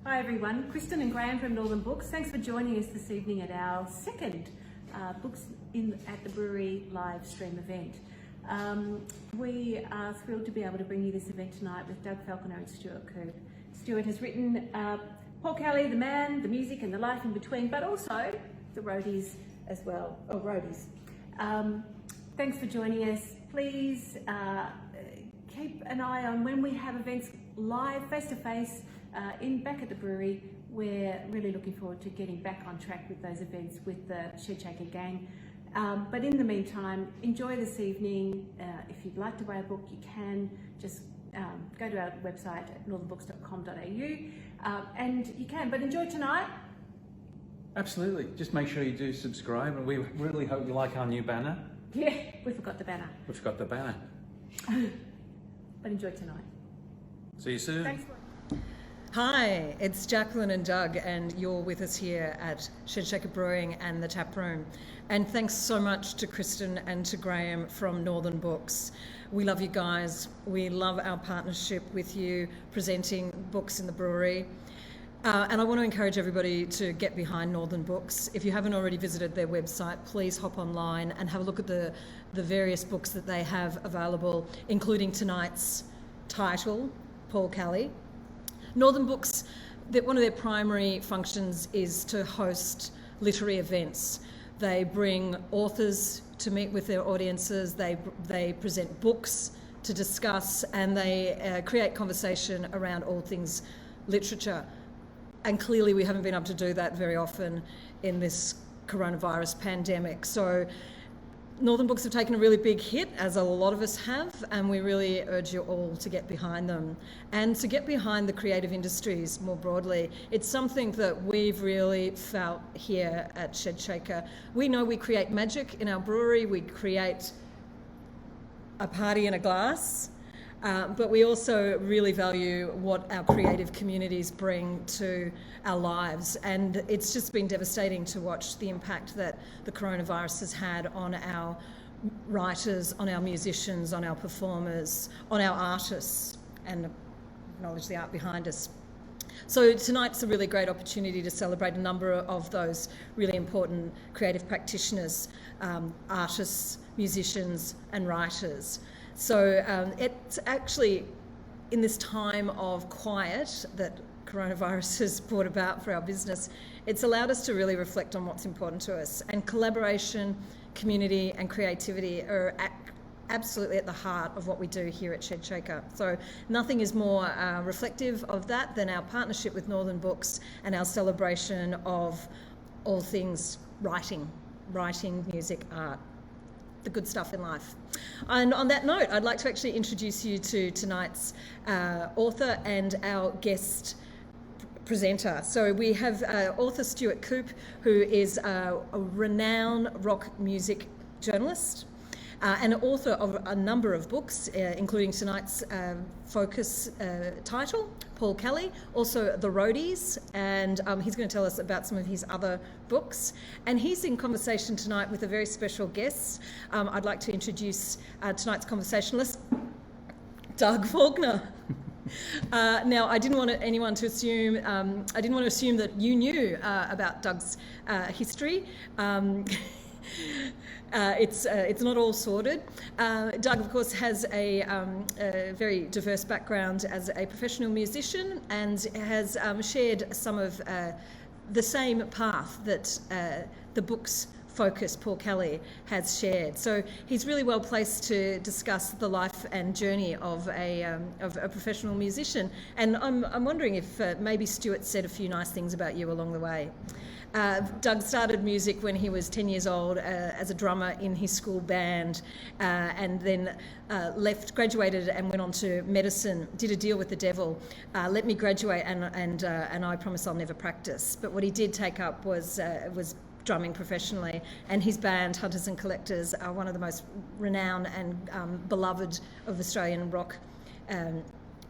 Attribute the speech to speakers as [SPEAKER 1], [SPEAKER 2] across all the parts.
[SPEAKER 1] Hi everyone, Kristen and Graham from Northern Books. Thanks for joining us this evening at our second Books at the Brewery live stream event. We are thrilled to be able to bring you this event tonight with Doug Falconer and Stuart Coupe. Stuart has written Paul Kelly, the man, the music and the life in between, but also the roadies as well, roadies. Thanks for joining us. Please keep an eye on when we have events live, face-to-face, back at the brewery. We're really looking forward to getting back on track with those events with the Shed Shaker gang. But in the meantime, enjoy this evening. If you'd like to buy a book, you can. Just go to our website at northernbooks.com.au and you can. But enjoy tonight. Absolutely.
[SPEAKER 2] Just make sure you do subscribe, and we really hope you like our new banner.
[SPEAKER 1] Yeah, we forgot the banner.
[SPEAKER 2] We forgot the banner.
[SPEAKER 1] But enjoy tonight.
[SPEAKER 2] See you soon.
[SPEAKER 1] Thanks.
[SPEAKER 3] Hi, it's Jacqueline and Doug, and you're with us here at Shed Shaker Brewing and the Tap Room. And thanks so much to Kristen and to Graham from Northern Books. We love you guys. We love our partnership with you, presenting books in the brewery. And I want to encourage everybody to get behind Northern Books. If you haven't already visited their website, please hop online and have a look at the various books that they have available, including tonight's title, Paul Kelly. Northern Books, one of their primary functions is to host literary events. They bring authors to meet with their audiences, they present books to discuss, and they create conversation around all things literature. And clearly we haven't been able to do that very often in this coronavirus pandemic. So Northern Books have taken a really big hit, as a lot of us have, and we really urge you all to get behind them and to get behind the creative industries more broadly. It's something that we've really felt here at Shed Shaker. We know we create magic in our brewery, we create a party in a glass, but we also really value what our creative communities bring to our lives. And it's just been devastating to watch the impact that the coronavirus has had on our writers, on our musicians, on our performers, on our artists, and acknowledge the art behind us. So tonight's a really great opportunity to celebrate a number of those really important creative practitioners, artists, musicians and writers. So it's actually in this time of quiet that coronavirus has brought about for our business, it's allowed us to really reflect on what's important to us. And collaboration, community and creativity are absolutely at the heart of what we do here at Shed Shaker. So nothing is more reflective of that than our partnership with Northern Books and our celebration of all things writing, music, art. The good stuff in life. And on that note, I'd like to actually introduce you to tonight's author and our guest presenter. So we have author Stuart Coupe, who is a renowned rock music journalist and author of a number of books, including tonight's focus title, Paul Kelly, also The Roadies, and he's going to tell us about some of his other books. And he's in conversation tonight with a very special guest. I'd like to introduce tonight's conversationalist, Doug Falconer. Now, I didn't want anyone to assume, I didn't want to assume that you knew about Doug's history. It's not all sorted. Doug, of course, has a very diverse background as a professional musician and has shared some of the same path that the book's focus, Paul Kelly, has shared. So he's really well placed to discuss the life and journey of a professional musician. And I'm wondering if maybe Stuart said a few nice things about you along the way. Doug started music when he was 10 years old as a drummer in his school band, and then graduated and went on to medicine, did a deal with the devil, let me graduate and I promise I'll never practice. But what he did take up was drumming professionally, and his band, Hunters and Collectors, are one of the most renowned and beloved of Australian rock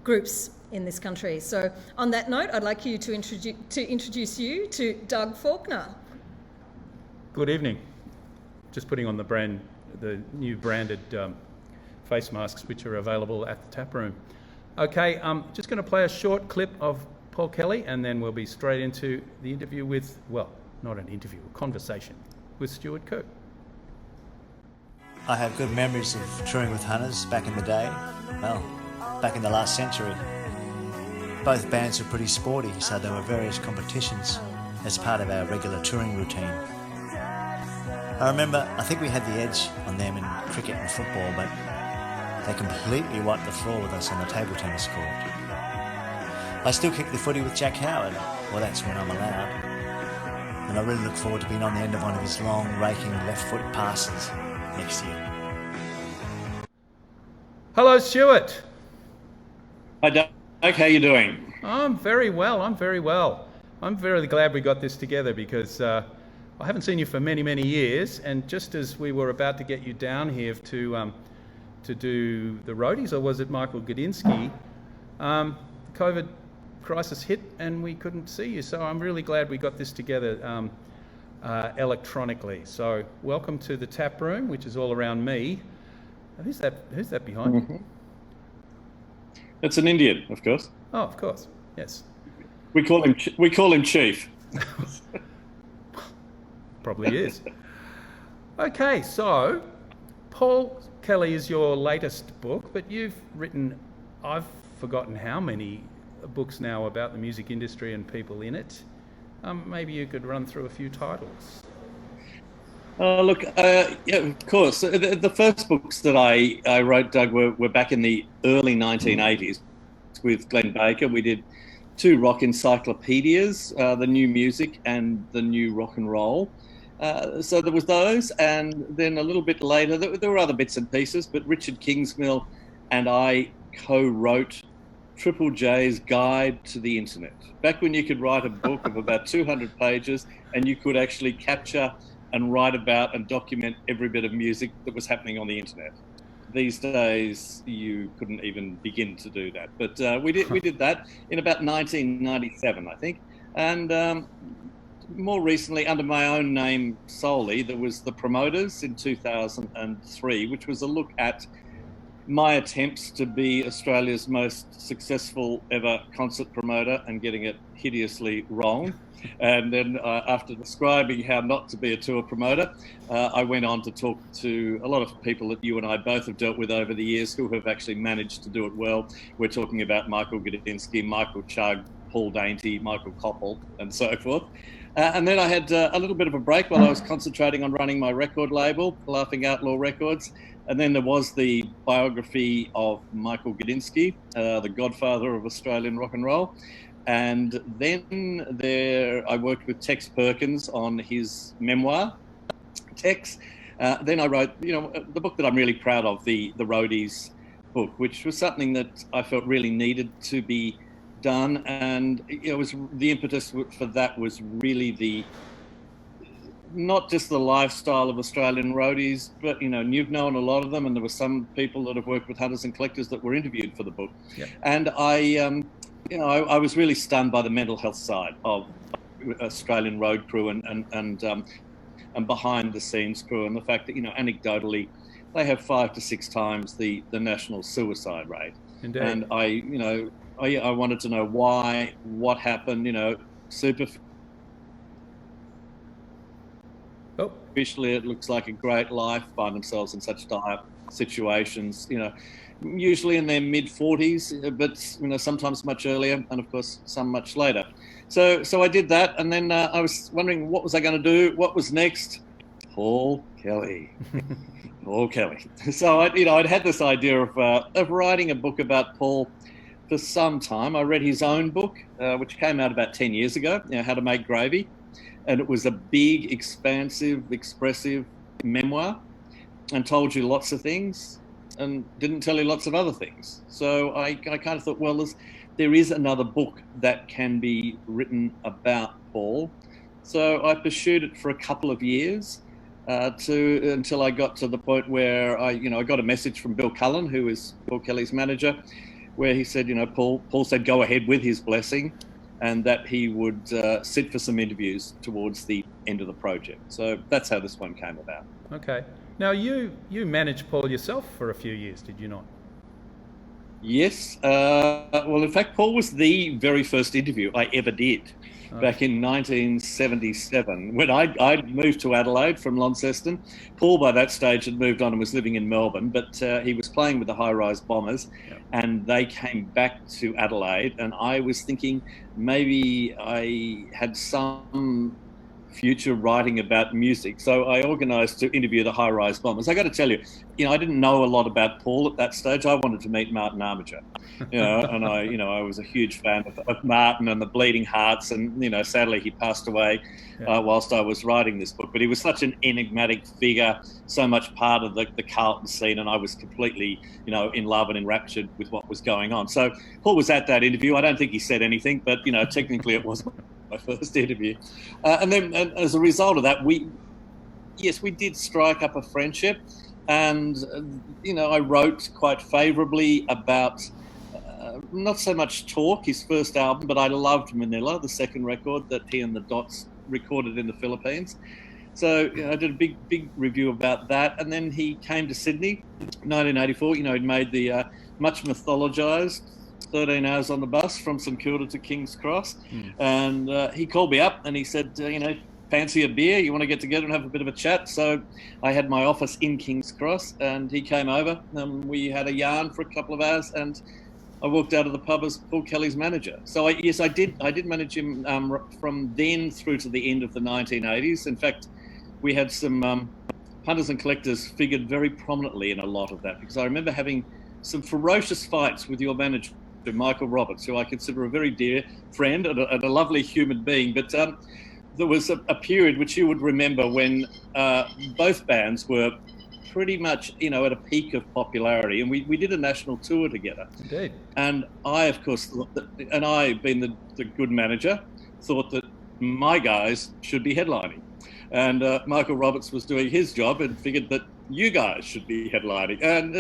[SPEAKER 3] groups in this country. So on that note, I'd like you to introduce you to Doug Falconer.
[SPEAKER 2] Good evening. Just putting on the new branded face masks, which are available at the tap room. Okay, I'm just going to play a short clip of Paul Kelly, and then we'll be straight into the interview with, well, not an interview, a conversation with Stuart Coupe.
[SPEAKER 4] I have good memories of touring with Hunters back in the day, well, back in the last century. Both bands were pretty sporty, so there were various competitions as part of our regular touring routine. I remember, I think we had the edge on them in cricket and football, but they completely wiped the floor with us on the table tennis court. I still kick the footy with Jack Howard, well that's when I'm allowed, and I really look forward to being on the end of one of his long, raking left foot passes next year.
[SPEAKER 2] Hello, Stuart.
[SPEAKER 5] Hi, Doug. How you doing?
[SPEAKER 2] I'm very well. I'm very glad we got this together because I haven't seen you for many, many years, and just as we were about to get you down here to do the roadies, or was it Michael Gudinski, the COVID crisis hit and we couldn't see you. So I'm really glad we got this together electronically. So welcome to the tap room, which is all around me. Who's that behind you?
[SPEAKER 5] It's an Indian, of course.
[SPEAKER 2] Oh, of course. Yes.
[SPEAKER 5] We call him Chief.
[SPEAKER 2] Probably is. Okay, so Paul Kelly is your latest book, but you've written, I've forgotten how many books now about the music industry and people in it. Maybe you could run through a few titles.
[SPEAKER 5] Yeah, of course. The first books that I wrote, Doug, were back in the early 1980s with Glenn Baker. We did 2 rock encyclopedias, the new music and the new rock and roll. So there was those, and then a little bit later, there were other bits and pieces, but Richard Kingsmill and I co-wrote Triple J's Guide to the Internet. Back when you could write a book of about 200 pages and you could actually capture and write about and document every bit of music that was happening on the internet. These days, you couldn't even begin to do that. But we did that in about 1997, I think. And more recently, under my own name solely, there was The Promoters in 2003, which was a look at my attempts to be Australia's most successful ever concert promoter and getting it hideously wrong. And then after describing how not to be a tour promoter, I went on to talk to a lot of people that you and I both have dealt with over the years who have actually managed to do it well. We're talking about Michael Gudinski, Michael Chugg, Paul Dainty, Michael Koppel, and so forth. And then I had a little bit of a break while I was concentrating on running my record label, Laughing Outlaw Records. And then there was the biography of Michael Gudinski, the godfather of Australian rock and roll. And then I worked with Tex Perkins on his memoir, Tex. Then I wrote, the book that I'm really proud of, the Roadies book, which was something that I felt really needed to be done. And it was the impetus for that was really not just the lifestyle of Australian roadies, but you've known a lot of them, and there were some people that have worked with Hunters and Collectors that were interviewed for the book. Yep. And I was really stunned by the mental health side of Australian road crew and behind the scenes crew, and the fact that anecdotally they have 5 to 6 times the national suicide rate.
[SPEAKER 2] Indeed.
[SPEAKER 5] And I wanted to know why, what happened. Superficially, it looks like a great life, find themselves in such dire situations. Usually in their mid-40s, but sometimes much earlier, and of course some much later. So I did that, and then I was wondering what was I going to do? What was next? Paul Kelly. Paul Kelly. So I'd had this idea of writing a book about Paul for some time. I read his own book, which came out about 10 years ago, How to Make Gravy, and it was a big, expansive, expressive memoir, and told you lots of things and didn't tell you lots of other things. So I kind of thought, well, there is another book that can be written about Paul. So I pursued it for a couple of years until I got to the point where I got a message from Bill Cullen, who is Paul Kelly's manager, where he said, Paul said go ahead with his blessing, and that he would sit for some interviews towards the end of the project. So that's how this one came about.
[SPEAKER 2] Okay. Now, you managed Paul yourself for a few years, did you not?
[SPEAKER 5] Yes. Well, in fact, Paul was the very first interview I ever did back in 1977 when I moved to Adelaide from Launceston. Paul, by that stage, had moved on and was living in Melbourne, but he was playing with the high-rise Bombers, and they came back to Adelaide, and I was thinking maybe I had some future writing about music. So I organised to interview the High Rise Bombers. I got to tell you, I didn't know a lot about Paul at that stage. I wanted to meet Martin Armiger, and I was a huge fan of Martin and the Bleeding Hearts. And, sadly he passed away whilst I was writing this book. But he was such an enigmatic figure, so much part of the Carlton scene. And I was completely, in love and enraptured with what was going on. So Paul was at that interview. I don't think he said anything, but, technically it was my first interview, and then as a result of that, we did strike up a friendship, and I wrote quite favourably about not so much Talk, his first album, but I loved Manila, the second record that he and the Dots recorded in the Philippines. So I did a big review about that, and then he came to Sydney, 1984. He'd made the much mythologised 13 hours on the bus from St Kilda to King's Cross. And he called me up and he said, fancy a beer? You want to get together and have a bit of a chat? So I had my office in King's Cross and he came over and we had a yarn for a couple of hours and I walked out of the pub as Paul Kelly's manager. So I did manage him from then through to the end of the 1980s. In fact, we had some Hunters and Collectors figured very prominently in a lot of that, because I remember having some ferocious fights with your manager, Michael Roberts, who I consider a very dear friend and a lovely human being. But there was a period which you would remember when both bands were pretty much, at a peak of popularity, and we did a national tour together.
[SPEAKER 2] Indeed.
[SPEAKER 5] And I, of course, thought that, and I, being the good manager, thought that my guys should be headlining. And Michael Roberts was doing his job and figured that you guys should be headlining. And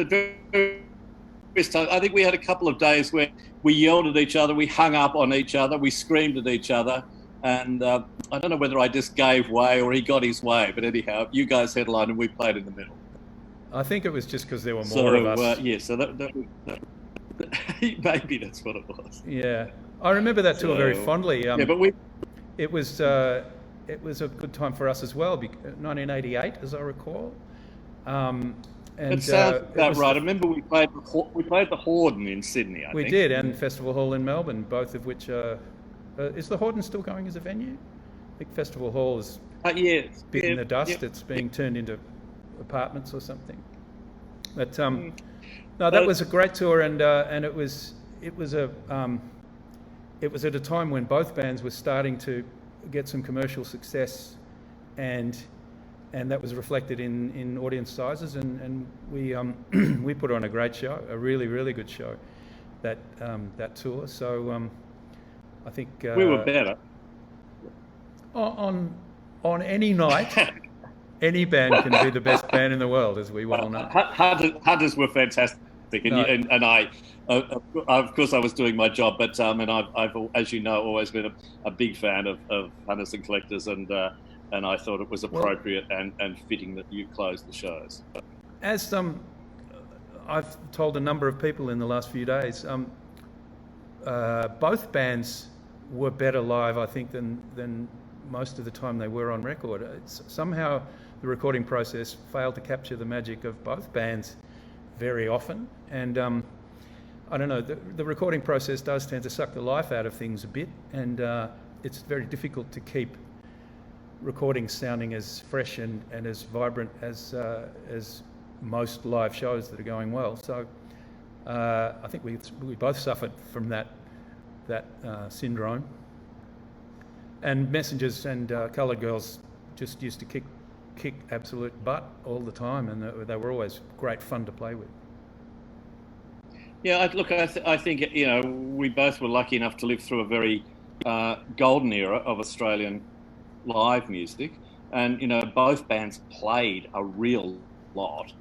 [SPEAKER 5] I think we had a couple of days where we yelled at each other, we hung up on each other, we screamed at each other, and I don't know whether I just gave way or he got his way, but anyhow, you guys headlined and we played in the middle.
[SPEAKER 2] I think it was just because there were more of us.
[SPEAKER 5] So that maybe that's what it was.
[SPEAKER 2] Yeah, I remember that tour very fondly.
[SPEAKER 5] But
[SPEAKER 2] it was a good time for us as well. 1988, as I recall. And,
[SPEAKER 5] it sounds about right. I remember we played the Horden in Sydney. I think.
[SPEAKER 2] We did, and Festival Hall in Melbourne, both of which is the Horden still going as a venue? I think Festival Hall is bitten the dust. Yeah. It's being turned into apartments or something. But no, that was a great tour, and it was at a time when both bands were starting to get some commercial success, and that was reflected in audience sizes, and we we put on a great show, a really, really good show, that tour. So I think
[SPEAKER 5] we were better
[SPEAKER 2] on any night. Any band can be the best band in the world, as we well know.
[SPEAKER 5] Hunters were fantastic, and I, of course, I was doing my job, but and I've, as you know, always been a big fan of Hunters and Collectors, and I thought it was appropriate and fitting that you closed the shows.
[SPEAKER 2] As I've told a number of people in the last few days, both bands were better live, I think, than most of the time they were on record. Somehow the recording process failed to capture the magic of both bands very often, and I don't know, the recording process does tend to suck the life out of things a bit, and it's very difficult to keep recordings sounding as fresh and as vibrant as most live shows that are going well. So I think we both suffered from that syndrome. And Messengers and Coloured Girls just used to kick absolute butt all the time, and they were always great fun to play with.
[SPEAKER 5] Yeah, I think we both were lucky enough to live through a very golden era of Australian live music, and both bands played a real lot.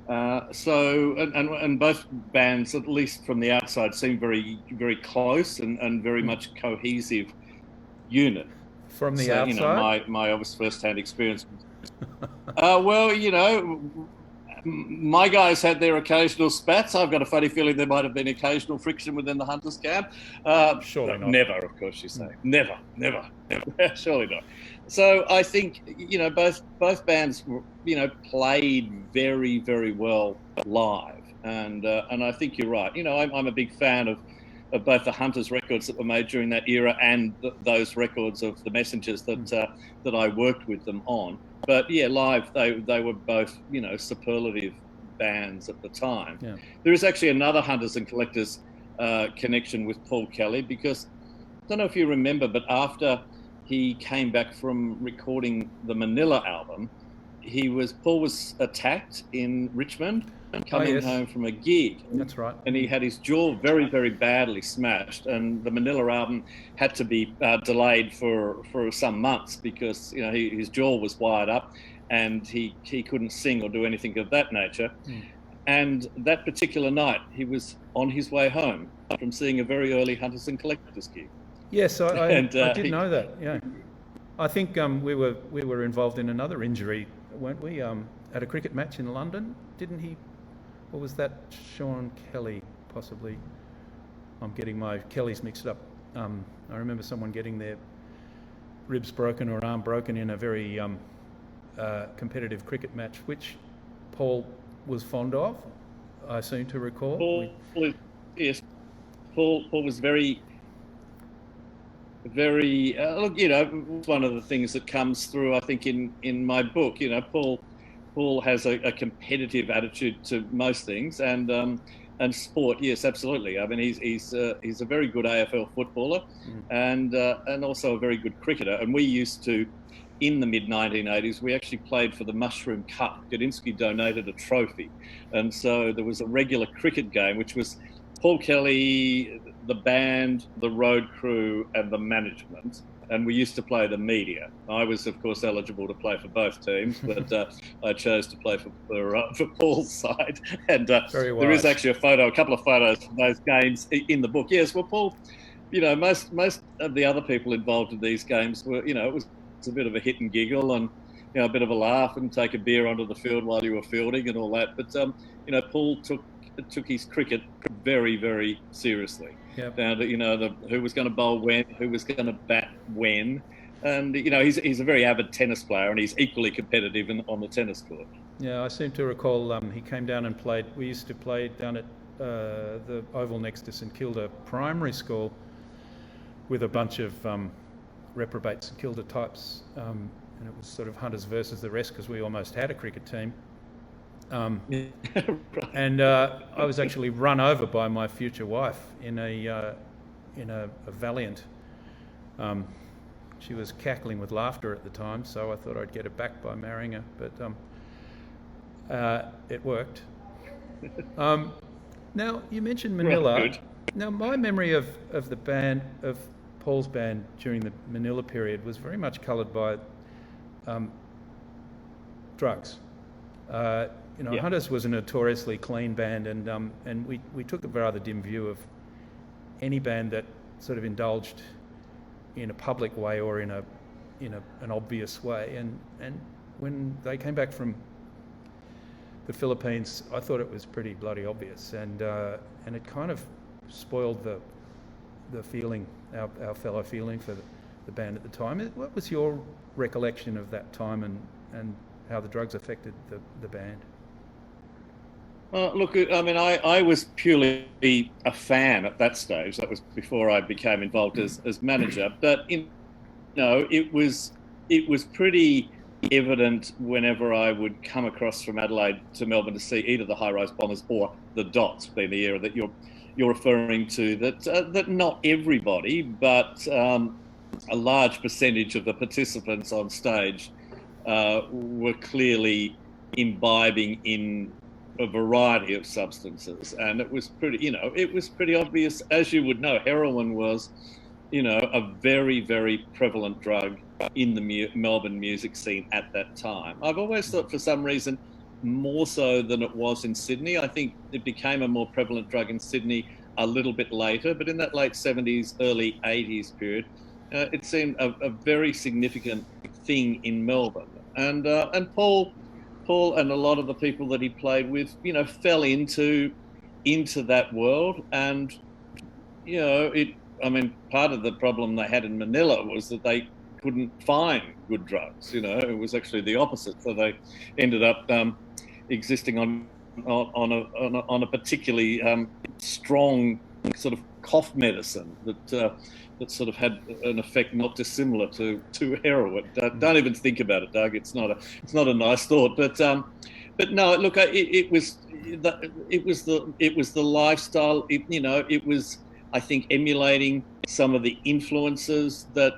[SPEAKER 5] And both bands, at least from the outside, seemed very, very close and very much cohesive unit.
[SPEAKER 2] From the outside?
[SPEAKER 5] My obvious first-hand experience. Well, My guys had their occasional spats. I've got a funny feeling there might have been occasional friction within the hunters' camp.
[SPEAKER 2] Surely not.
[SPEAKER 5] Never, of course, you say. Never. Surely not. So I think, both bands, played very, very well live. And I think you're right. I'm a big fan of both the Hunters records that were made during that era and those records of the Messengers that I worked with them on. But yeah, live they were both superlative bands at the time. Yeah. There is actually another Hunters and Collectors connection with Paul Kelly, because I don't know if you remember, but after he came back from recording the Manila album, Paul was attacked in Richmond coming home from a gig.
[SPEAKER 2] That's right.
[SPEAKER 5] And he had his jaw very, very badly smashed, and the Manila album had to be delayed for some months because his jaw was wired up and he couldn't sing or do anything of that nature. And that particular night he was on his way home from seeing a very early Hunters and Collectors gig.
[SPEAKER 2] Yes, I did know that. Yeah, I think we were involved in another injury, weren't we? At a cricket match in London, didn't he? Or was that Sean Kelly, possibly? I'm getting my Kellys mixed up. I remember someone getting their ribs broken or arm broken in a very competitive cricket match, which Paul was fond of, I seem to recall.
[SPEAKER 5] Paul was very, very, one of the things that comes through, I think, in my book. Paul has a competitive attitude to most things, and sport. Yes, absolutely. I mean, he's a very good AFL footballer, and also a very good cricketer. And we used to, in the mid 1980s, we actually played for the Mushroom Cup. Gadinsky donated a trophy, and so there was a regular cricket game, which was Paul Kelly, the band, the road crew, and the management. And we used to play the media. I was, of course, eligible to play for both teams, but I chose to play for Paul's side. And there is actually a couple of photos from those games in the book. Yes, well, Paul, most of the other people involved in these games were, it was a bit of a hit and giggle and, a bit of a laugh and take a beer onto the field while you were fielding and all that. But, Paul took his cricket very, very seriously.
[SPEAKER 2] Yep.
[SPEAKER 5] Down to who was going to bowl when, who was going to bat when, and he's a very avid tennis player, and he's equally competitive on the tennis court.
[SPEAKER 2] Yeah, I seem to recall he came down and played. We used to play down at the oval next to St Kilda Primary School with a bunch of reprobate St Kilda types, and it was sort of Hunters versus the rest because we almost had a cricket team. And I was actually run over by my future wife in a Valiant. She was cackling with laughter at the time, so I thought I'd get her back by marrying her, but it worked. Now, you mentioned Manila.
[SPEAKER 5] Right,
[SPEAKER 2] now, my memory of the band, of Paul's band during the Manila period was very much coloured by drugs. Hunters was a notoriously clean band, and we took a rather dim view of any band that sort of indulged in a public way or in an obvious way. And when they came back from the Philippines, I thought it was pretty bloody obvious, and it kind of spoiled the feeling, our fellow feeling for the band at the time. What was your recollection of that time and how the drugs affected the band?
[SPEAKER 5] Look, I mean, I was purely a fan at that stage. That was before I became involved as manager. But it was pretty evident whenever I would come across from Adelaide to Melbourne to see either the High Rise Bombers or the Dots, being the era that you're referring to. That not everybody, but a large percentage of the participants on stage were clearly imbibing in a variety of substances, and it was pretty obvious. As you would know, heroin was, a very, very prevalent drug in the Melbourne music scene at that time. I've always thought, for some reason, more so than it was in Sydney. I think it became a more prevalent drug in Sydney a little bit later, but in that late 70s, early 80s period, it seemed a very significant thing in Melbourne. And Paul Paul and a lot of the people that he played with, fell into that world. And, I mean, part of the problem they had in Manila was that they couldn't find good drugs. It was actually the opposite. So they ended up existing on a particularly strong sort of cough medicine that sort of had an effect not dissimilar to heroin. Don't even think about it, Doug. It's not a nice thought. But no, look, it was the lifestyle. It was, I think, emulating some of the influences that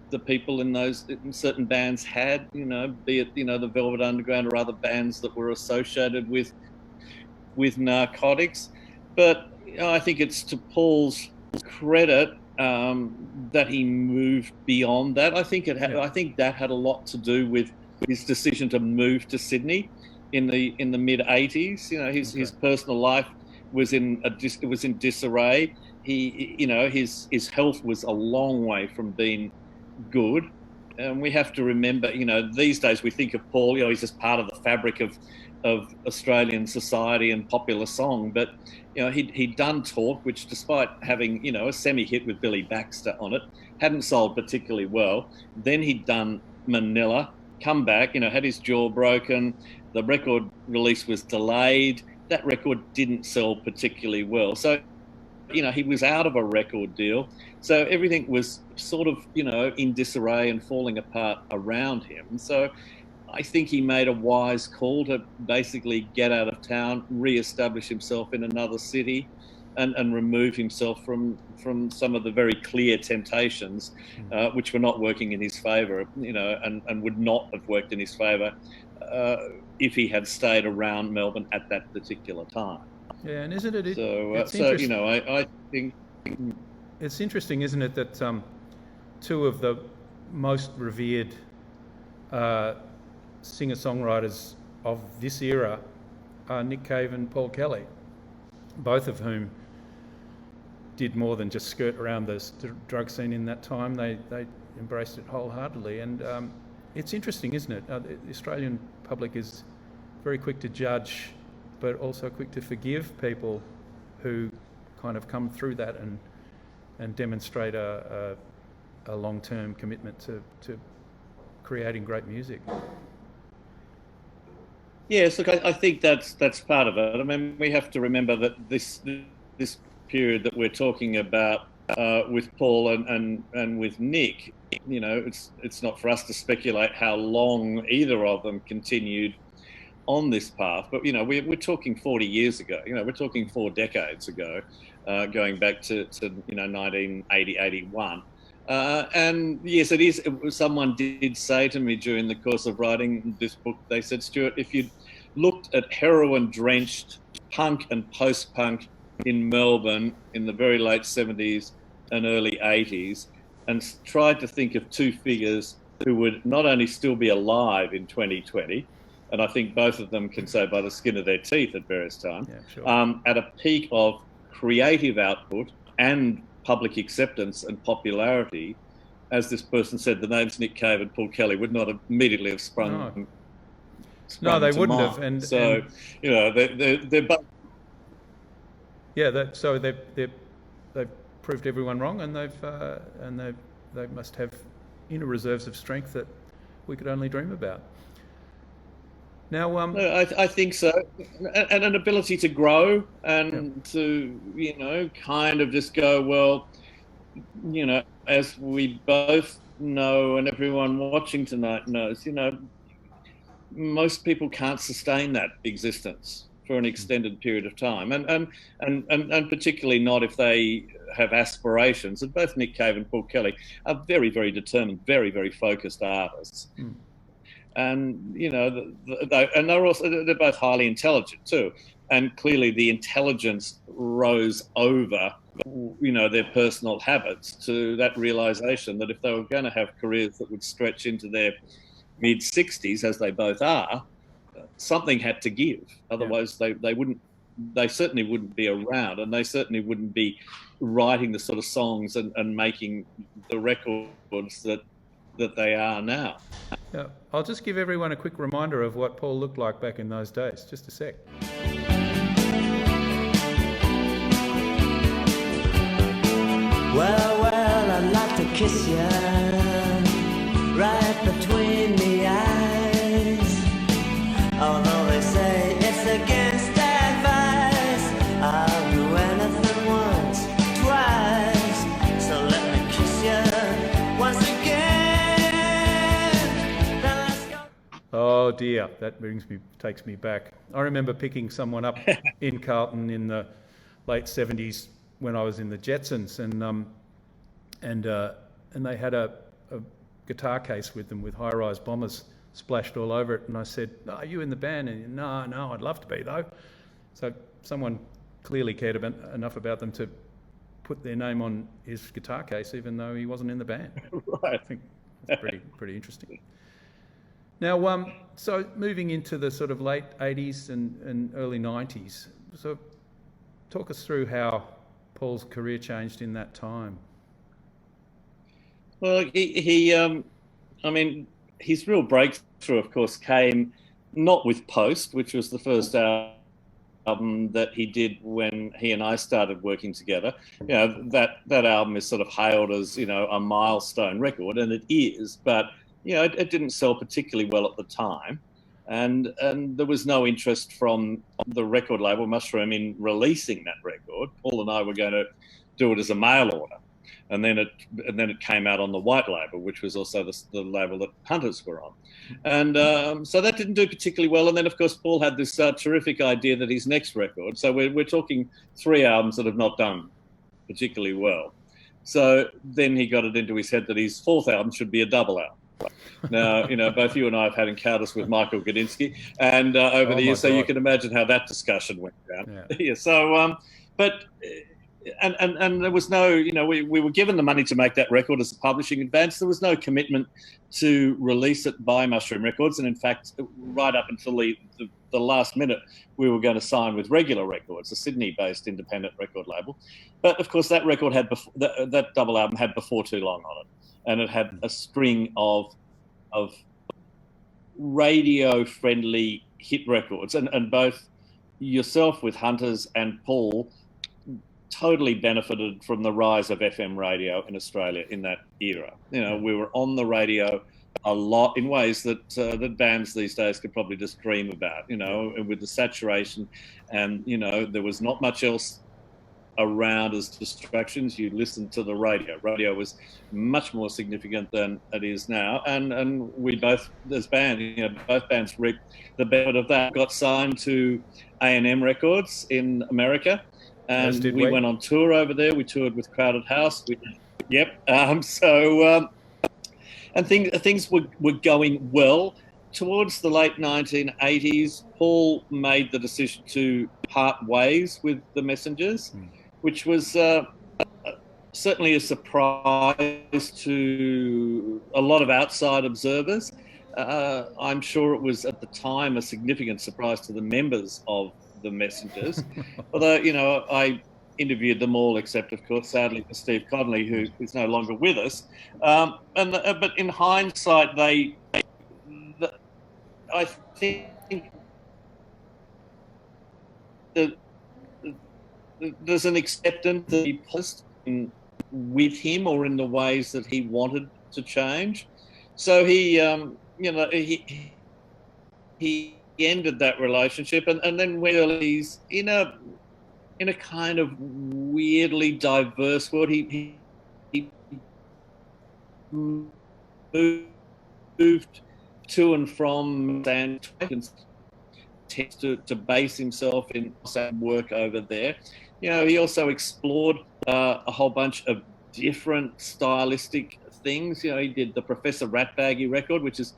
[SPEAKER 5] the people in certain bands had, be it, the Velvet Underground or other bands that were associated with narcotics. But I think it's to Paul's credit that he moved beyond that. I think that had a lot to do with his decision to move to Sydney in the mid '80s. His personal life was in disarray. His health was a long way from being good, and we have to remember, these days we think of Paul, he's just part of the fabric of Australian society and popular song, but he'd done Talk, which despite having a semi-hit with Billy Baxter on it, hadn't sold particularly well. Then he'd done Manila, come back, had his jaw broken, the record release was delayed, that record didn't sell particularly well, so he was out of a record deal. So everything was sort of, in disarray and falling apart around him. So I think he made a wise call to basically get out of town, re-establish himself in another city, and remove himself from some of the very clear temptations, which were not working in his favour, and would not have worked in his favour if he had stayed around Melbourne at that particular time.
[SPEAKER 2] Yeah, and isn't it?
[SPEAKER 5] I think
[SPEAKER 2] it's interesting, isn't it, that two of the most revered singer-songwriters of this era are Nick Cave and Paul Kelly, both of whom did more than just skirt around the drug scene in that time. They embraced it wholeheartedly, and it's interesting, isn't it? The Australian public is very quick to judge, but also quick to forgive people who kind of come through that and demonstrate a long-term commitment to creating great music.
[SPEAKER 5] Yes, look, I think that's part of it. I mean, we have to remember that this period that we're talking about with Paul and with Nick, it's not for us to speculate how long either of them continued on this path, but we're talking 40 years ago. We're talking 4 decades ago, going back to 1980, 81. And yes, it is. Someone did say to me during the course of writing this book, they said, Stuart, if you looked at heroin-drenched punk and post-punk in Melbourne in the very late 70s and early 80s, and tried to think of two figures who would not only still be alive in 2020, and I think both of them can say by the skin of their teeth at various times, at a peak of creative output and public acceptance and popularity, as this person said, the names Nick Cave and Paul Kelly would not immediately have sprung.
[SPEAKER 2] No, they wouldn't
[SPEAKER 5] mind.
[SPEAKER 2] have. And
[SPEAKER 5] so, they're both.
[SPEAKER 2] Yeah, they've proved everyone wrong, and they must have inner reserves of strength that we could only dream about. Now,
[SPEAKER 5] I think so, and an ability to grow and to, kind of just go, well, as we both know, and everyone watching tonight knows, most people can't sustain that existence for an extended period of time, and particularly not if they have aspirations. And both Nick Cave and Paul Kelly are very, very determined, very, very focused artists. And they're both highly intelligent too, and clearly the intelligence rose over their personal habits to that realization that if they were going to have careers that would stretch into their mid 60s, as they both are, something had to give. Otherwise they certainly wouldn't be around, and they certainly wouldn't be writing the sort of songs and making the records that that they are now.
[SPEAKER 2] Yeah, I'll just give everyone a quick reminder of what Paul looked like back in those days. Just a sec.
[SPEAKER 6] Well, I'd like to kiss you right between the eyes. Although they say it's against advice, I'll do anything once, twice. So let me kiss you once again. Then let's go.
[SPEAKER 2] Oh dear, that takes me back. I remember picking someone up in Carlton in the late 70s when I was in the Jetsons, and they had a guitar case with them with high-rise bombers splashed all over it, and I said, "Oh, are you in the band?" And no, I'd love to be though. So someone clearly cared enough about them to put their name on his guitar case, even though he wasn't in the band.
[SPEAKER 5] Right.
[SPEAKER 2] I think that's pretty interesting. Now, so moving into the sort of late 80s and early 90s, so talk us through how Paul's career changed in that time.
[SPEAKER 5] Well, I mean, his real breakthrough, of course, came not with Post, which was the first album that he did when he and I started working together. You know, that album is sort of hailed as, you know, a milestone record, and it is, but, you know, it didn't sell particularly well at the time. And there was no interest from the record label, Mushroom, in releasing that record. Paul and I were going to do it as a mail order. And then it came out on the White label, which was also the label that Hunters were on. And so that didn't do particularly well. And then, of course, Paul had this terrific idea that his next record, so we're talking 3 albums that have not done particularly well. So then he got it into his head that his 4th album should be a double album. Now, you know, both you and I have had encounters with Michael Gudinski and over the years, so you can imagine how that discussion went down. Yeah. So, but... And there was no, you know, we were given the money to make that record as a publishing advance. There was no commitment to release it by Mushroom Records. And in fact, right up until the last minute, we were going to sign with Regular Records, a Sydney-based independent record label. But of course, that record had that double album had Before Too Long on it. And it had a string of radio-friendly hit records. And both yourself with Hunters and Paul totally benefited from the rise of FM radio in Australia in that era. You know, we were on the radio a lot in ways that that bands these days could probably just dream about, you know, with the saturation and, you know, there was not much else around as distractions. You listened to the radio. Radio was much more significant than it is now. And we both, as band, you know, both bands reaped the benefit of that. Got signed to A&M Records in America. And we went on tour over there. We toured with Crowded House. And things were going well. Towards the late 1980s, Paul made the decision to part ways with the Messengers, which was certainly a surprise to a lot of outside observers. I'm sure it was at the time a significant surprise to the members of the Messengers, although, you know, I interviewed them all except, of course, sadly, for Steve Connolly, who is no longer with us. But in hindsight, I think that there's an acceptance that he posed with him or in the ways that he wanted to change. So he ended that relationship, and then he's in a kind of weirdly diverse world. He moved to and from San Antonio, tends to base himself in work over there. You know, he also explored a whole bunch of different stylistic things. You know, he did the Professor Ratbaggy record, which is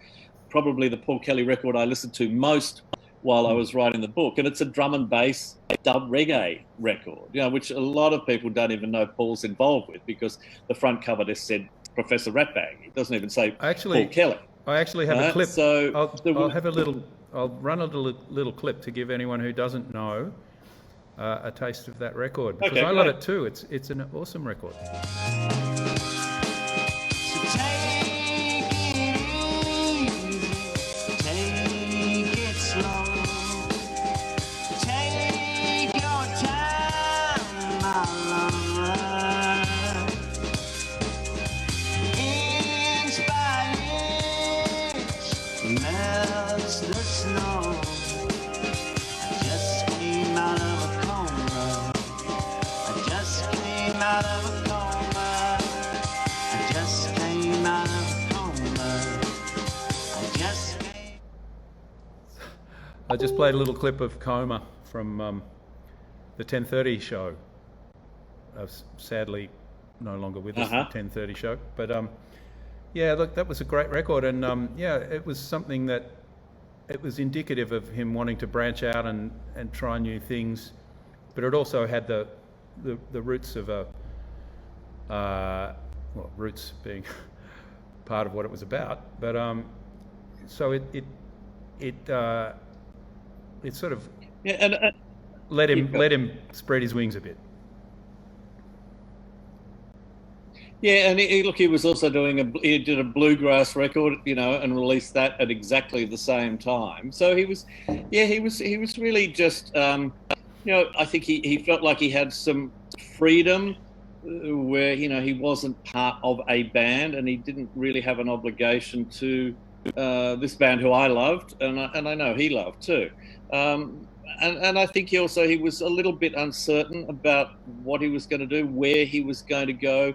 [SPEAKER 5] probably the Paul Kelly record I listened to most while I was writing the book. And it's a drum and bass dub reggae record, you know, which a lot of people don't even know Paul's involved with because the front cover just said Professor Ratbag. It doesn't even say Paul Kelly.
[SPEAKER 2] I actually have a clip.
[SPEAKER 5] So
[SPEAKER 2] I'll run a little clip to give anyone who doesn't know a taste of that record, because I love it too. It's an awesome record.
[SPEAKER 6] So take
[SPEAKER 2] I just played a little clip of Coma from the 10:30 show. Sadly, no longer with us, the 10:30 show. But yeah, look, that was a great record, and yeah, it was something that it was indicative of him wanting to branch out and try new things, but it also had the roots of a well, roots being part of what it was about. But so it sort of let him spread his wings a bit.
[SPEAKER 5] Yeah, and he was also he did a bluegrass record, and released that at exactly the same time. So he was really just, I think he felt like he had some freedom where, he wasn't part of a band, and he didn't really have an obligation to this band who I loved, and I know he loved too. And I think he was a little bit uncertain about what he was going to do, where he was going to go,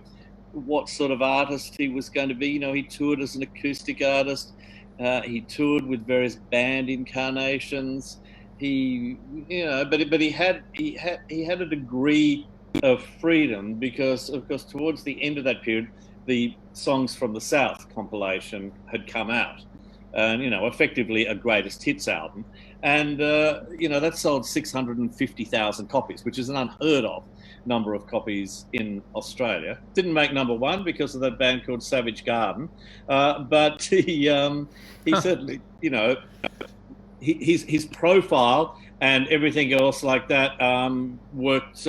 [SPEAKER 5] what sort of artist he was going to be. He toured as an acoustic artist. He toured with various band incarnations. But he had a degree of freedom because, of course, towards the end of that period, the Songs from the South compilation had come out, and effectively a greatest hits album, and that sold 650,000 copies, which is an unheard of number of copies in Australia. Didn't make number one because of that band called Savage Garden, but he certainly, his profile and everything else like that worked.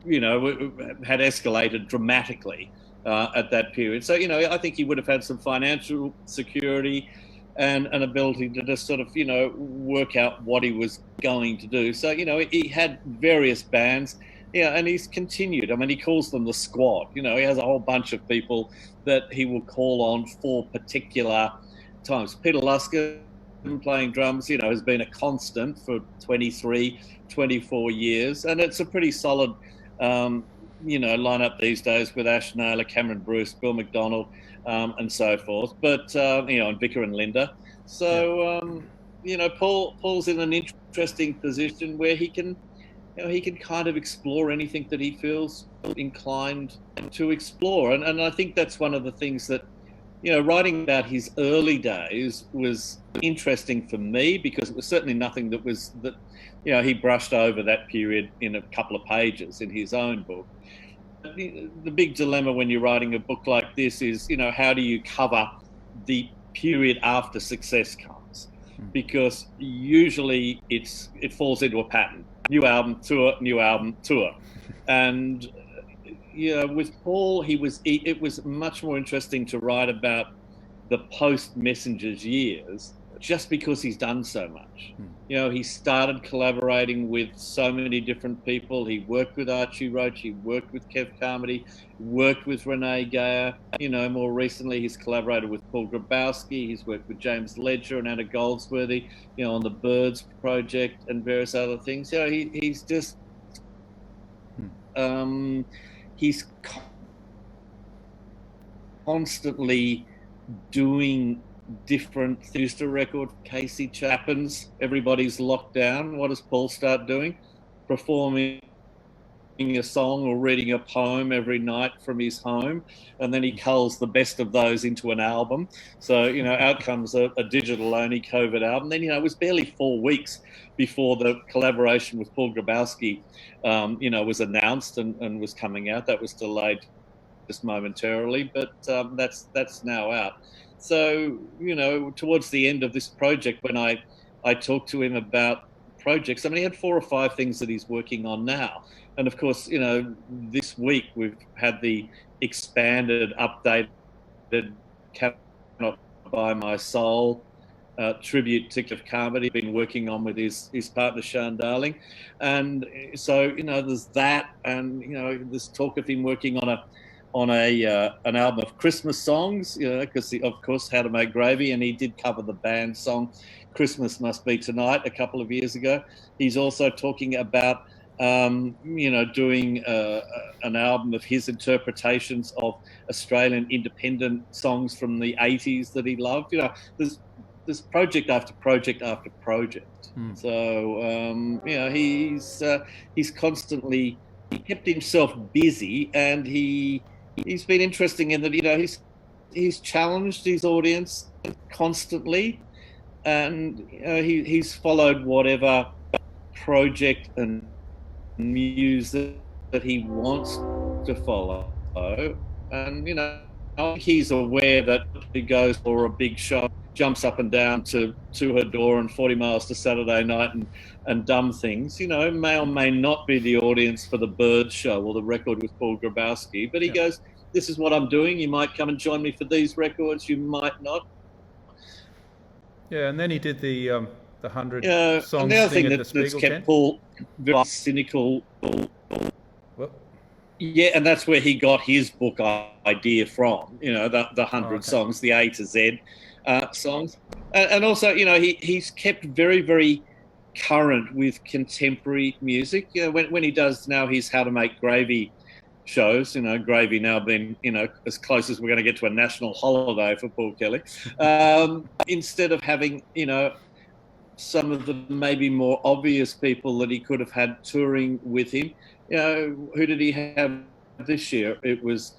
[SPEAKER 5] Had escalated dramatically at that period. So I think he would have had some financial security and an ability to just sort of work out what he was going to do. So he had various bands. Yeah, and he's continued. I mean, he calls them the squad. He has a whole bunch of people that he will call on for particular times. Peter Luskin playing drums, has been a constant for 23, 24 years. And it's a pretty solid, lineup these days with Ash Naylor, Cameron Bruce, Bill McDonald, and so forth. But, and Vicar and Linda. So, Paul's in an interesting position where he can kind of explore anything that he feels inclined to explore. And I think that's one of the things that, writing about his early days was interesting for me, because it was certainly nothing that he brushed over that period in a couple of pages in his own book. The big dilemma when you're writing a book like this is, how do you cover the period after success comes? Because usually it falls into a pattern. New album, tour, new album, tour. And with Paul, it was much more interesting to write about the post-Messengers years, just because he's done so much. He started collaborating with so many different people. He worked with Archie Roach, he worked with Kev Carmody, worked with Renee Geyer. More recently, he's collaborated with Paul Grabowski. He's worked with James Ledger and Anna Goldsworthy, on the Birds project and various other things. He's just, he's constantly doing different things to record. Casey Chapman's Everybody's Locked Down. What does Paul start doing? Performing a song or reading a poem every night from his home, and then he culls the best of those into an album. So out comes a digital only COVID album. Then it was barely 4 weeks before the collaboration with Paul Grabowski was announced and was coming out. That was delayed just momentarily, but that's now out. So, towards the end of this project, when I talked to him about projects, I mean, he had 4 or 5 things that he's working on now. And of course, this week we've had the expanded, updated Cannot Buy My Soul tribute to Kev Carmody, been working on with his partner, Sean Darling. And so, there's that, and, there's talk of him working on an album of Christmas songs, because of course How to Make Gravy, and he did cover the band song Christmas Must Be Tonight a couple of years ago. He's also talking about doing an album of his interpretations of Australian independent songs from the 80s that he loved. There's there's project after project after project. So he's constantly kept himself busy, and he's been interesting in that he's challenged his audience constantly, and he's followed whatever project and muse that he wants to follow, and I think he's aware that he goes for a big show, jumps up and down to her door and 40 miles to Saturday night and dumb things, may or may not be the audience for the Bird show or the record with Paul Grabowski. But he goes, this is what I'm doing. You might come and join me for these records. You might not.
[SPEAKER 2] Yeah, and then he did the 100 songs
[SPEAKER 5] and the other
[SPEAKER 2] thing
[SPEAKER 5] thing
[SPEAKER 2] at the
[SPEAKER 5] that's
[SPEAKER 2] Spiegel
[SPEAKER 5] kept
[SPEAKER 2] tent.
[SPEAKER 5] Paul very cynical.
[SPEAKER 2] Well,
[SPEAKER 5] yeah, and that's where he got his book idea from, the 100 songs, the A to Z songs. And also, he's kept very, very current with contemporary music. When he does now his How to Make Gravy shows, Gravy now been, as close as we're going to get to a national holiday for Paul Kelly, instead of having, some of the maybe more obvious people that he could have had touring with him. Who did he have this year? It was,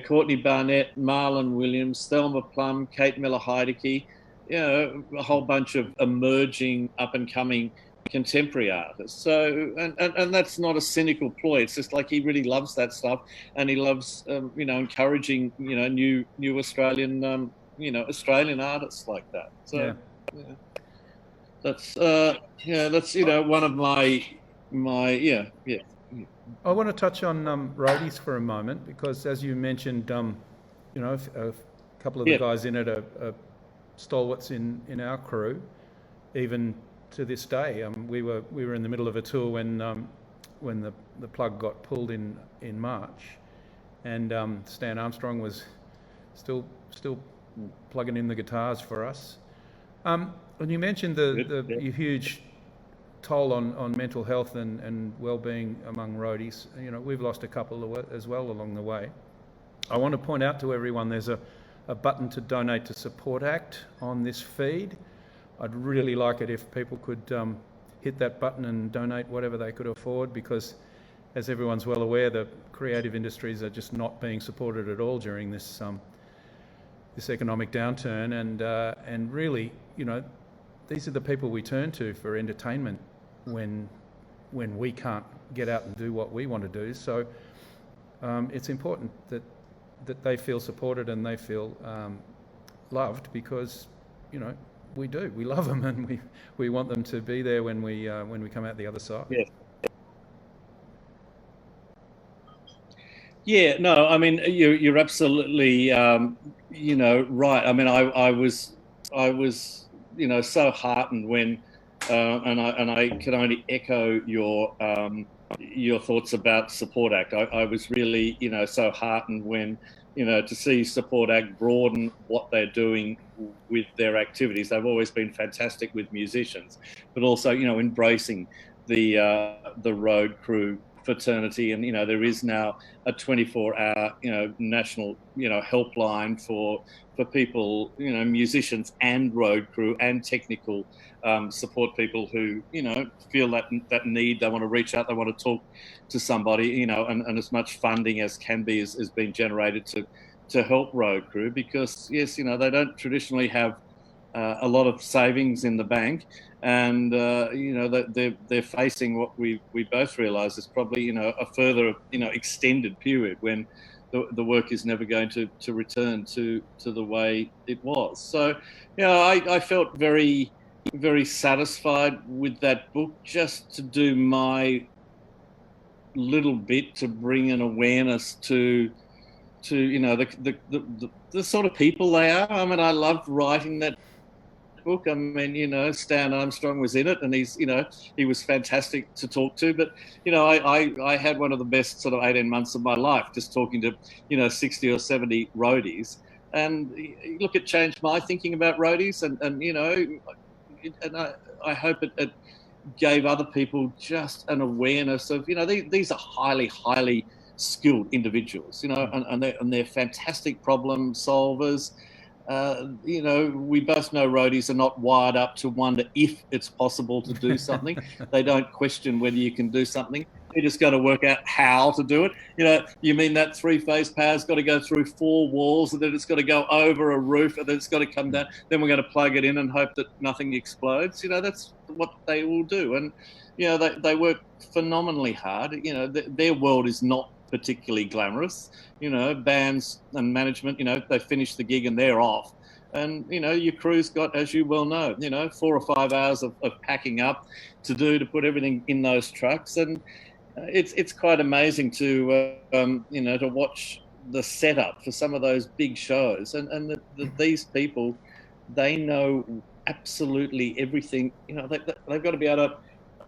[SPEAKER 5] Courtney Barnett, Marlon Williams, Thelma Plum, Kate Miller-Heidke, a whole bunch of emerging, up-and-coming contemporary artists. So, and that's not a cynical ploy. It's just like he really loves that stuff, and he loves, encouraging, new Australian, Australian artists like that. So, that's one of my.
[SPEAKER 2] I want to touch on roadies for a moment, because as you mentioned, a couple of the guys in it are stalwarts in our crew, even to this day. We were in the middle of a tour when the plug got pulled in March, and Stan Armstrong was still plugging in the guitars for us. And you mentioned the huge toll on mental health and well-being among roadies. We've lost a couple as well along the way. I want to point out to everyone there's a button to donate to Support Act on this feed. I'd really like it if people could hit that button and donate whatever they could afford, because as everyone's well aware, the creative industries are just not being supported at all during this economic downturn, and really, these are the people we turn to for entertainment when we can't get out and do what we want to do. So it's important that they feel supported and they feel loved, because we love them, and we want them to be there when we come out the other side.
[SPEAKER 5] Yeah, no, I mean, you're absolutely right. I mean, I was so heartened when and I can only echo your thoughts about Support Act. I was really so heartened when to see Support Act broaden what they're doing with their activities. They've always been fantastic with musicians, but also embracing the road crew fraternity, and there is now a 24-hour national helpline for people, musicians and road crew and technical support people who feel that need. They want to reach out, they want to talk to somebody, and as much funding as can be is being generated to help road crew, because yes, they don't traditionally have a lot of savings in the bank, and they're facing what we both realise is probably a further extended period when the work is never going to return to the way it was. So I felt very, very satisfied with that book, just to do my little bit to bring an awareness to the sort of people they are. I mean, I loved writing that book. I mean, Stan Armstrong was in it, and he was fantastic to talk to. But I had one of the best sort of 18 months of my life just talking to 60 or 70 roadies, and look, it changed my thinking about roadies, and I hope it gave other people just an awareness of these are highly skilled individuals, and they're fantastic problem solvers. we both know roadies are not wired up to wonder if it's possible to do something. They don't question whether you can do something. They're just going to work out how to do it. You mean that three-phase power's got to go through 4 walls, and then it's got to go over a roof, and then it's got to come down. Then we're going to plug it in and hope that nothing explodes. That's what they will do. And, they work phenomenally hard. Their world is not particularly glamorous. Bands and management, they finish the gig and they're off. And, your crew's got, as you well know, 4 or 5 hours of packing up to put everything in those trucks. And it's quite amazing to watch the setup for some of those big shows. And these people, they know absolutely everything. They've got to be able to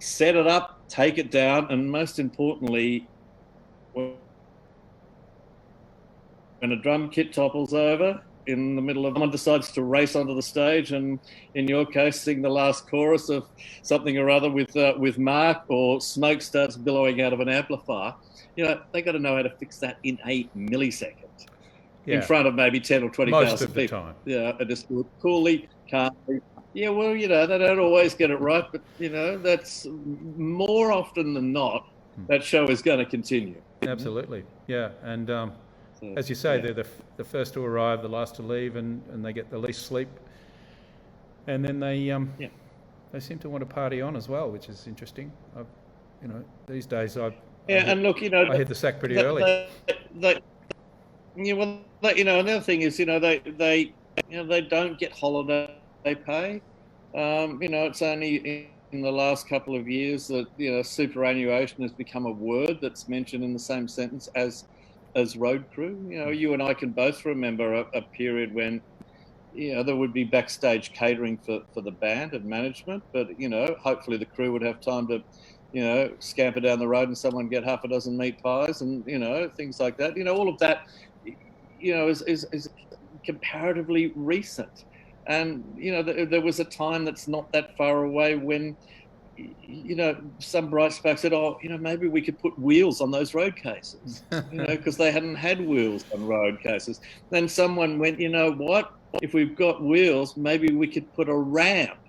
[SPEAKER 5] set it up, take it down, and most importantly, when a drum kit topples over in the middle of, someone decides to race onto the stage and, in your case, sing the last chorus of something or other with Mark, or smoke starts billowing out of an amplifier, they got to know how to fix that in a millisecond, in front of maybe 10 or 20,000 people.
[SPEAKER 2] Time.
[SPEAKER 5] Yeah, and just do it coolly, calmly. Yeah, well, they don't always get it right, but that's more often than not, that show is going to continue.
[SPEAKER 2] Absolutely, yeah. And as you say, they're the first to arrive, the last to leave, and they get the least sleep. And then they seem to want to party on as well, which is interesting. These days I hit the sack pretty early.
[SPEAKER 5] Another thing is, they don't get holiday pay. It's only in the last couple of years that superannuation has become a word that's mentioned in the same sentence as road crew. You and I can both remember a period when there would be backstage catering for the band and management, but hopefully the crew would have time to scamper down the road and someone get half a dozen meat pies and things like that. All of that is comparatively recent. And there was a time that's not that far away when some bright spark said, maybe we could put wheels on those road cases, because they hadn't had wheels on road cases. Then someone went, what? If we've got wheels, maybe we could put a ramp,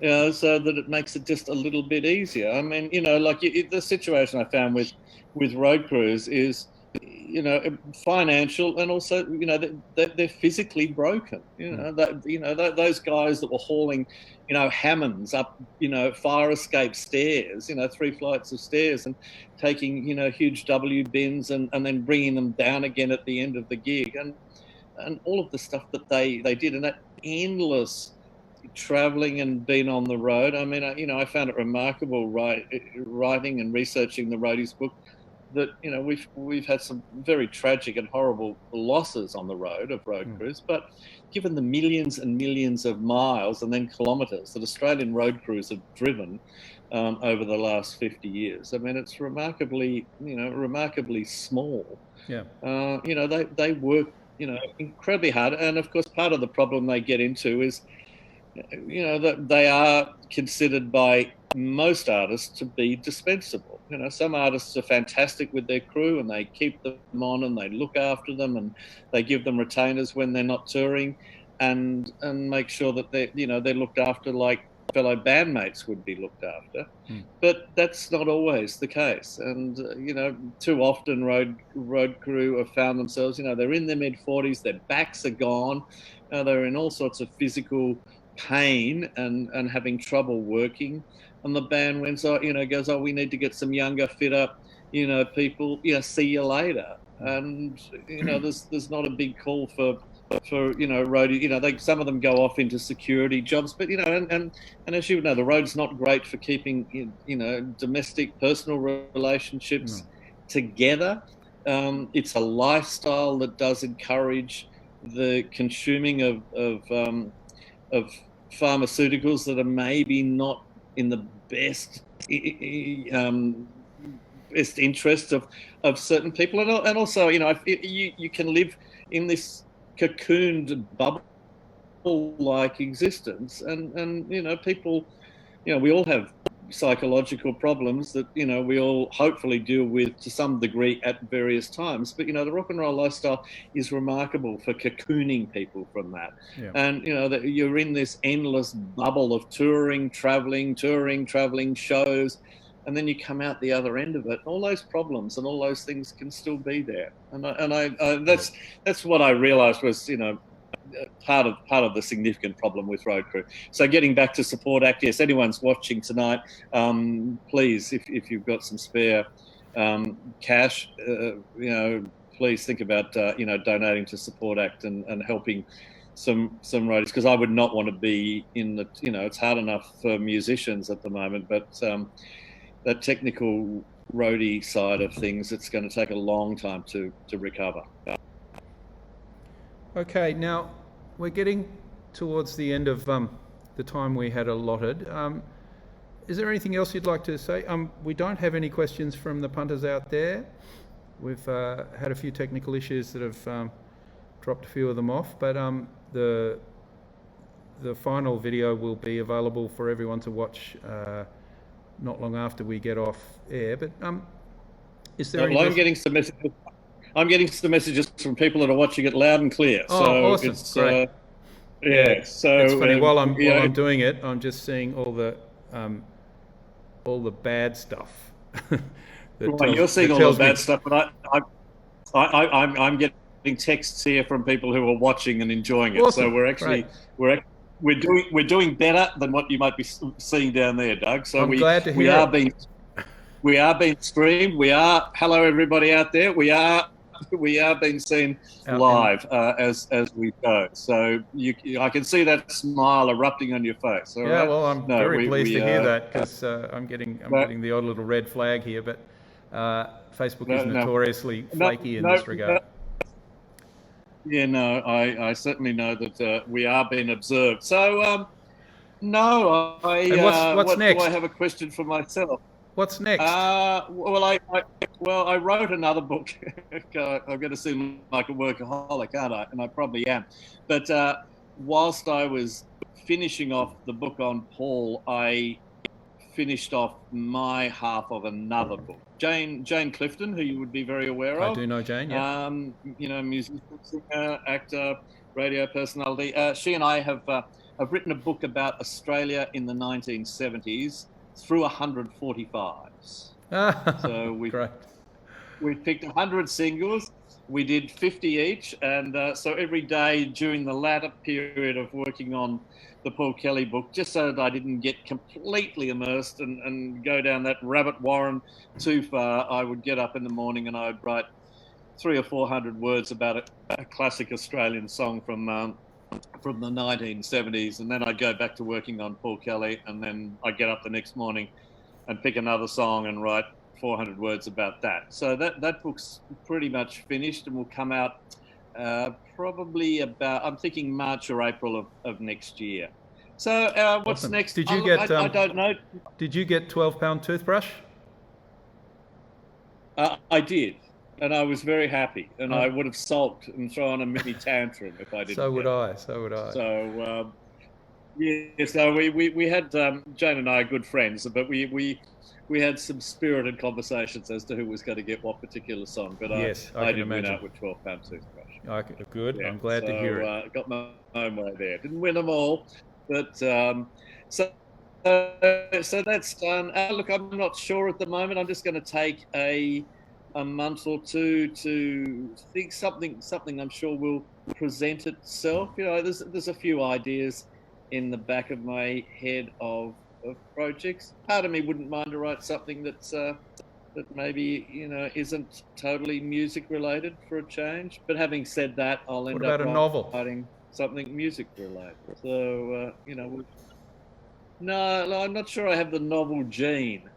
[SPEAKER 5] so that it makes it just a little bit easier. I mean, the situation I found with road crews is, financial, and also, they're physically broken. Those guys that were hauling, Hammonds up, fire escape stairs, 3 flights of stairs, and taking, huge W bins and then bringing them down again at the end of the gig, and all of the stuff that they did, and that endless traveling and being on the road. I mean, I found it remarkable writing and researching the Roadies book, that we've had some very tragic and horrible losses on the road of road crews, but given the millions and millions of miles and then kilometres that Australian road crews have driven over the last 50 years, I mean, it's remarkably small.
[SPEAKER 2] Yeah.
[SPEAKER 5] They work incredibly hard, and of course part of the problem they get into is that they are considered by most artists to be dispensable. Some artists are fantastic with their crew and they keep them on and they look after them and they give them retainers when they're not touring, and make sure that they're looked after like fellow bandmates would be looked after. But that's not always the case. And too often road crew have found themselves, they're in their mid-40s, their backs are gone, they're in all sorts of physical pain and having trouble working, and the band goes, we need to get some younger, fitter people, see you later. And there's not a big call for roadie. Some of them go off into security jobs, but and as you know, the road's not great for keeping domestic personal relationships together. It's a lifestyle that does encourage the consuming of pharmaceuticals that are maybe not in the best interest of certain people, and also you can live in this cocooned bubble like existence, and people, we all have psychological problems that, you know, we all hopefully deal with to some degree at various times. But, you know, the rock and roll lifestyle is remarkable for cocooning people from that.
[SPEAKER 2] Yeah.
[SPEAKER 5] And, you know, that you're in this endless bubble of touring, traveling shows. And then you come out the other end of it. All those problems and all those things can still be there. And that's what I realized was, you know, part of the significant problem with road crew. So getting back to support act, yes, anyone's watching tonight, please, if you've got some spare cash, you know, please think about you know, donating to support act and helping some roadies, because I would not want to be in the, you know, it's hard enough for musicians at the moment, but that technical roadie side of things, it's going to take a long time to recover.
[SPEAKER 2] Okay, now we're getting towards the end of the time we had allotted. Is there anything else you'd like to say? We don't have any questions from the punters out there. We've had a few technical issues that have dropped a few of them off, but the final video will be available for everyone to watch not long after we get off air. But is there?
[SPEAKER 5] Well, I'm getting some messages. I'm getting some messages from people that are watching it loud and clear.
[SPEAKER 2] Oh,
[SPEAKER 5] so
[SPEAKER 2] awesome!
[SPEAKER 5] It's,
[SPEAKER 2] Great.
[SPEAKER 5] Yeah. So
[SPEAKER 2] it's funny. While I'm
[SPEAKER 5] you know,
[SPEAKER 2] doing it, I'm just seeing all the bad stuff.
[SPEAKER 5] You're seeing all the bad stuff, but I'm getting texts here from people who are watching and enjoying it.
[SPEAKER 2] Awesome.
[SPEAKER 5] So we're actually we're doing better than what you might be seeing down there, Doug. So
[SPEAKER 2] I'm glad to hear
[SPEAKER 5] we are being streamed. Hello everybody out there. We are being seen live as we go. So I can see that smile erupting on your face. All right?
[SPEAKER 2] Well, I'm very pleased to hear that, because I'm getting the odd little red flag here, but Facebook is notoriously flaky in this regard.
[SPEAKER 5] I certainly know that we are being observed. So what's
[SPEAKER 2] next?
[SPEAKER 5] Do I have a question for myself?
[SPEAKER 2] What's next?
[SPEAKER 5] I wrote another book. I'm going to seem like a workaholic, aren't I? And I probably am. But whilst I was finishing off the book on Paul, I finished off my half of another book. Jane Clifton, who you would be very aware of.
[SPEAKER 2] I do know Jane, yeah.
[SPEAKER 5] You know, musician, singer, actor, radio personality. She and I have written a book about Australia in the 1970s. Through 145s. So we picked 100 singles. We did 50 each, and so every day during the latter period of working on the Paul Kelly book, just so that I didn't get completely immersed and go down that rabbit warren too far, I would get up in the morning and I would write 300 or 400 words about a classic Australian song from the 1970s, and then I'd go back to working on Paul Kelly, and then I'd get up the next morning and pick another song and write 400 words about that. So that book's pretty much finished and will come out probably about, I'm thinking March or April of next year. So what's
[SPEAKER 2] Awesome.
[SPEAKER 5] next?
[SPEAKER 2] Did you get?
[SPEAKER 5] I don't know.
[SPEAKER 2] Did you get 12-pound toothbrush?
[SPEAKER 5] I did. And I was very happy, and I would have sulked and thrown a mini tantrum if I didn't.
[SPEAKER 2] So would I.
[SPEAKER 5] So so we had Jane and I are good friends, but we had some spirited conversations as to who was going to get what particular song. But
[SPEAKER 2] yes,
[SPEAKER 5] I
[SPEAKER 2] can
[SPEAKER 5] didn't
[SPEAKER 2] imagine.
[SPEAKER 5] win out with 12-pound toothbrush.
[SPEAKER 2] Good.
[SPEAKER 5] Yeah,
[SPEAKER 2] I'm glad to hear it.
[SPEAKER 5] Got my own way there. Didn't win them all, but so that's done. Look, I'm not sure at the moment. I'm just going to take a month or two to think something I'm sure will present itself. You know, there's a few ideas in the back of my head of projects. Part of me wouldn't mind to write something that's that maybe, you know, isn't totally music related for a change. But having said that, I'll end up writing something music related. So you know, no, I'm not sure I have the novel gene.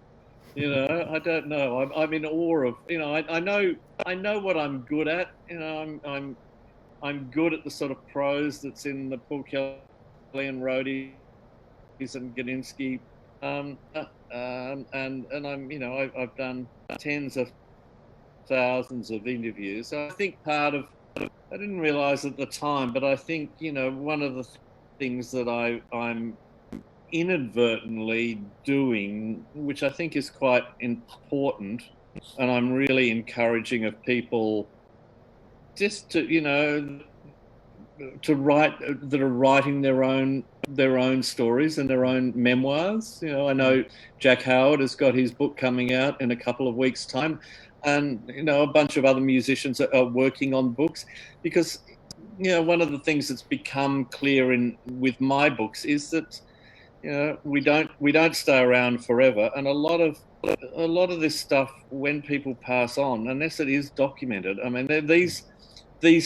[SPEAKER 5] You know, I don't know. I'm in awe of. You know, I know what I'm good at. You know, I'm good at the sort of prose that's in the Paul Kelly and Roadies and Gadinsky, and I'm, you know, I've done tens of thousands of interviews. So I think part of, I didn't realise at the time, but I think, you know, one of the things that I'm inadvertently doing, which I think is quite important, and I'm really encouraging of people just to, to write, that are writing their own stories and their own memoirs. I know Jack Howard has got his book coming out in a couple of weeks' time, and a bunch of other musicians are working on books, because one of the things that's become clear with my books is that we don't stay around forever, and a lot of this stuff, when people pass on, unless it is documented, I mean, these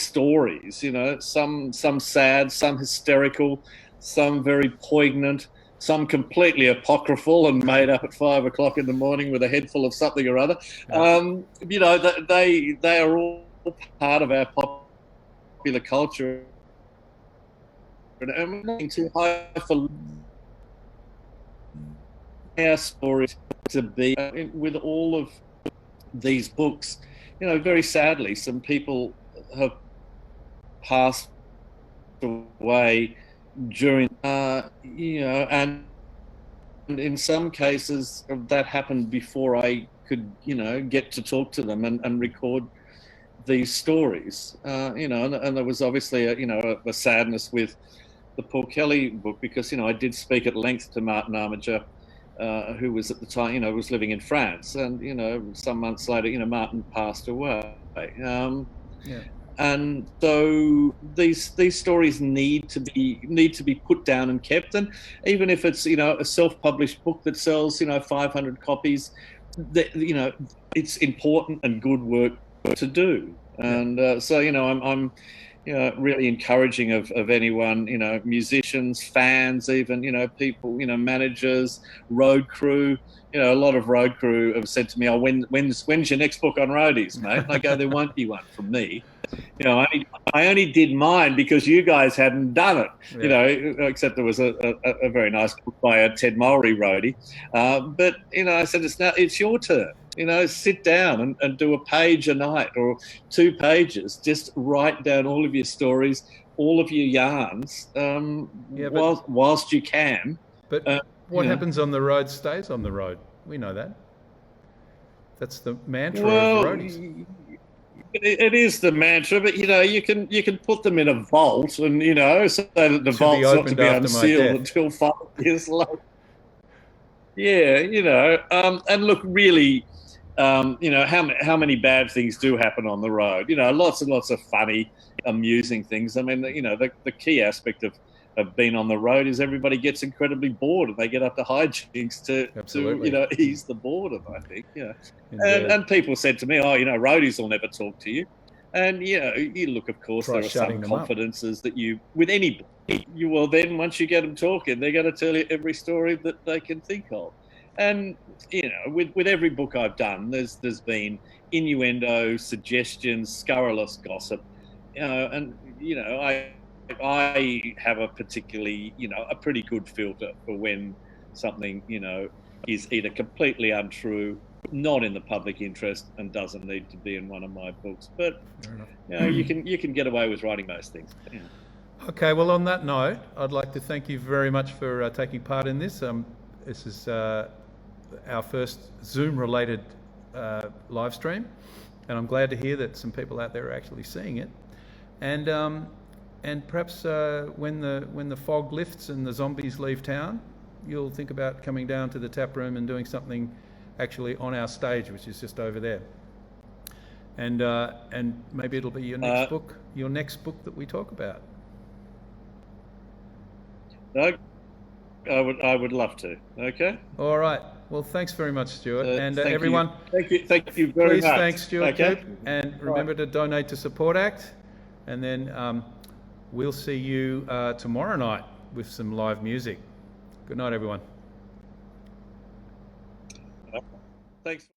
[SPEAKER 5] stories, some sad, some hysterical, some very poignant, some completely apocryphal and made up at 5 o'clock in the morning with a head full of something or other. They are all part of our popular culture, and I'm not too high for our stories to be with all of these books. Very sadly, some people have passed away during, and in some cases that happened before I could, get to talk to them and record these stories. And there was obviously a sadness with the Paul Kelly book, because I did speak at length to Martin Armiger, who was at the time, was living in France, and some months later, Martin passed away. And so these stories need to be put down and kept. And even if it's a self-published book that sells 500 copies, it's important and good work to do. And so I'm really encouraging of anyone, musicians, fans, even people, managers, road crew. A lot of road crew have said to me, "Oh, when's your next book on roadies, mate?" And I go, "There won't be one from me. I only did mine because you guys hadn't done it, except there was a very nice book by a Ted Mulry roadie. But, I said, it's your turn, sit down and do a page a night or 2 pages. Just write down all of your stories, all of your yarns, whilst you can."
[SPEAKER 2] But what happens on the road stays on the road. We know that. That's the mantra of roadies.
[SPEAKER 5] It is the mantra, but you can put them in a vault, and so that the vault's not to be unsealed until 5 years later. And look, really, how many bad things do happen on the road? Lots and lots of funny, amusing things. I mean, the key aspect of being on the road is everybody gets incredibly bored, and they get up to hijinks to ease the boredom, I think. And people said to me, "Oh, roadies will never talk to you." And you look, of course, there are some confidences that with anybody, then once you get them talking, they're going to tell you every story that they can think of. And with every book I've done, there's been innuendo, suggestions, scurrilous gossip, and I have a particularly, a pretty good filter for when something, is either completely untrue, not in the public interest, and doesn't need to be in one of my books. But you can get away with writing most things.
[SPEAKER 2] Okay, well, on that note, I'd like to thank you very much for taking part in this. This is our first Zoom-related live stream, and I'm glad to hear that some people out there are actually seeing it. And perhaps when the fog lifts and the zombies leave town, you'll think about coming down to the tap room and doing something actually on our stage, which is just over there. And maybe it'll be your next book that we talk about.
[SPEAKER 5] Doug, I would love to. Okay.
[SPEAKER 2] All right. Well, thanks very much, Stuart. And everyone,
[SPEAKER 5] thank you very much.
[SPEAKER 2] Please thank Stuart Coupe, and remember to donate to Support Act. And then we'll see you tomorrow night with some live music. Good night, everyone.
[SPEAKER 5] Thanks.